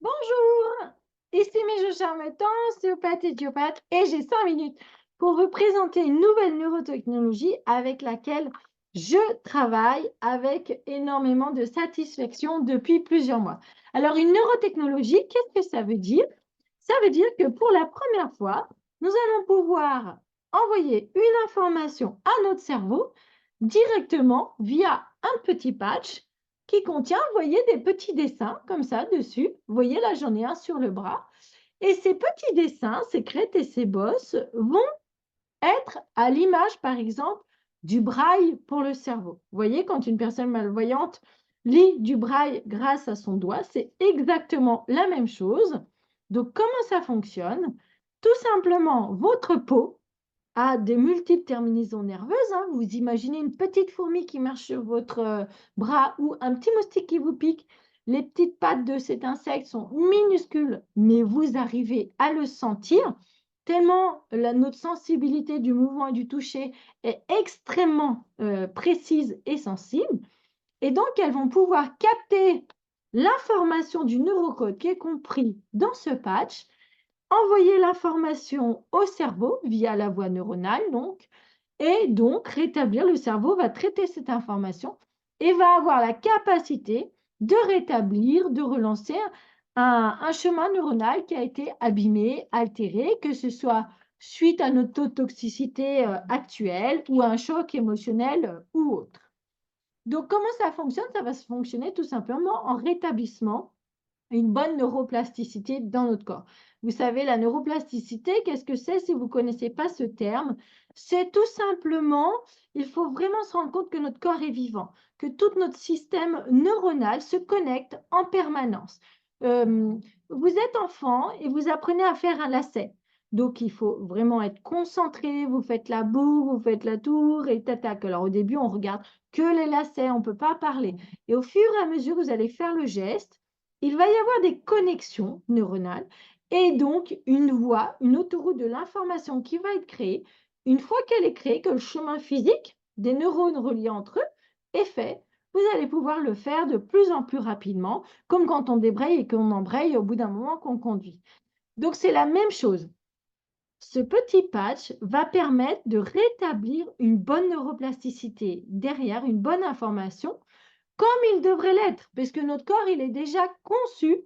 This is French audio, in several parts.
Bonjour, ici Mijo Charmetan, ostéopathe et diopathe, et j'ai 5 minutes pour vous présenter une nouvelle neurotechnologie avec laquelle je travaille avec énormément de satisfaction depuis plusieurs mois. Alors, une neurotechnologie, qu'est-ce que ça veut dire? Ça veut dire que pour la première fois, nous allons pouvoir envoyer une information à notre cerveau directement via un petit patch qui contient, vous voyez, des petits dessins comme ça dessus. Vous voyez, là, j'en ai un sur le bras. Et ces petits dessins, ces crêtes et ces bosses vont être à l'image, par exemple, du braille pour le cerveau. Vous voyez, quand une personne malvoyante lit du braille grâce à son doigt, c'est exactement la même chose. Donc, comment ça fonctionne? Tout simplement, votre peau a des multiples terminaisons nerveuses, hein. Vous imaginez une petite fourmi qui marche sur votre bras ou un petit moustique qui vous pique. Les petites pattes de cet insecte sont minuscules, mais vous arrivez à le sentir tellement notre sensibilité du mouvement et du toucher est extrêmement précise et sensible. Et donc, elles vont pouvoir capter l'information du neurocode qui est compris dans ce patch, envoyer l'information au cerveau via la voie neuronale, donc, et donc rétablir. Le cerveau va traiter cette information et va avoir la capacité de rétablir, de relancer un chemin neuronal qui a été abîmé, altéré, que ce soit suite à notre taux de toxicité actuelle ou à un choc émotionnel ou autre. Donc, comment ça fonctionne? Ça va se fonctionner tout simplement en rétablissement une bonne neuroplasticité dans notre corps. Vous savez, la neuroplasticité, qu'est-ce que c'est si vous ne connaissez pas ce terme? C'est tout simplement, il faut vraiment se rendre compte que notre corps est vivant, que tout notre système neuronal se connecte en permanence. Vous êtes enfant et vous apprenez à faire un lacet. Donc, il faut vraiment être concentré, vous faites la boue, vous faites la tour et tac. Alors, au début, on regarde que les lacets, on ne peut pas parler. Et au fur et à mesure, vous allez faire le geste, il va y avoir des connexions neuronales et donc une voie, une autoroute de l'information qui va être créée. Une fois qu'elle est créée, que le chemin physique des neurones reliés entre eux est fait, vous allez pouvoir le faire de plus en plus rapidement, comme quand on débraye et qu'on embraye au bout d'un moment qu'on conduit. Donc c'est la même chose. Ce petit patch va permettre de rétablir une bonne neuroplasticité derrière, une bonne information comme il devrait l'être, parce que notre corps, il est déjà conçu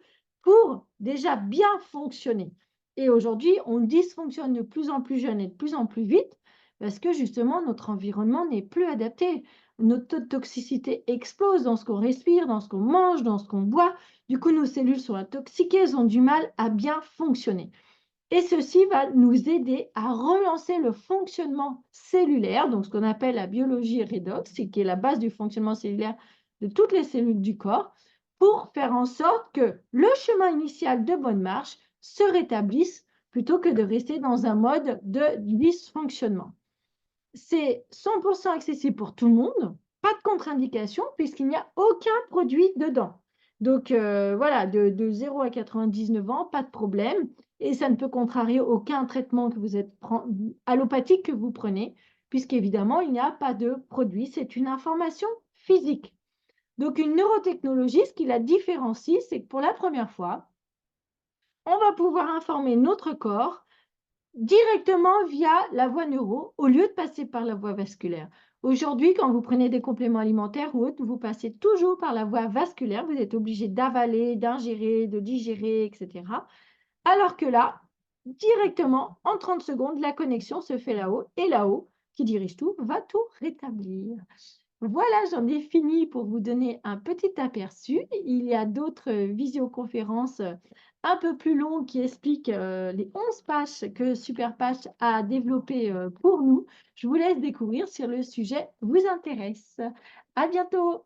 pour déjà bien fonctionner. Et aujourd'hui, on dysfonctionne de plus en plus jeune et de plus en plus vite parce que justement, notre environnement n'est plus adapté. Notre taux de toxicité explose dans ce qu'on respire, dans ce qu'on mange, dans ce qu'on boit. Du coup, nos cellules sont intoxiquées, elles ont du mal à bien fonctionner. Et ceci va nous aider à relancer le fonctionnement cellulaire, donc ce qu'on appelle la biologie redox, qui est la base du fonctionnement cellulaire de toutes les cellules du corps, pour faire en sorte que le chemin initial de bonne marche se rétablisse plutôt que de rester dans un mode de dysfonctionnement. C'est 100% accessible pour tout le monde, pas de contre-indication puisqu'il n'y a aucun produit dedans. Donc voilà, de 0 à 99 ans, pas de problème. Et ça ne peut contrarier aucun traitement que vous êtes allopathique que vous prenez, puisqu'évidemment, il n'y a pas de produit, c'est une information physique. Donc une neurotechnologie, ce qui la différencie, c'est que pour la première fois, on va pouvoir informer notre corps directement via la voie neuro, au lieu de passer par la voie vasculaire. Aujourd'hui, quand vous prenez des compléments alimentaires ou autres, vous passez toujours par la voie vasculaire. Vous êtes obligé d'avaler, d'ingérer, de digérer, etc. Alors que là, directement, en 30 secondes, la connexion se fait là-haut et là-haut, qui dirige tout, va tout rétablir. Voilà, j'en ai fini pour vous donner un petit aperçu. Il y a d'autres visioconférences un peu plus longues qui expliquent les 11 pages que Superpatch a développées pour nous. Je vous laisse découvrir si le sujet vous intéresse. À bientôt!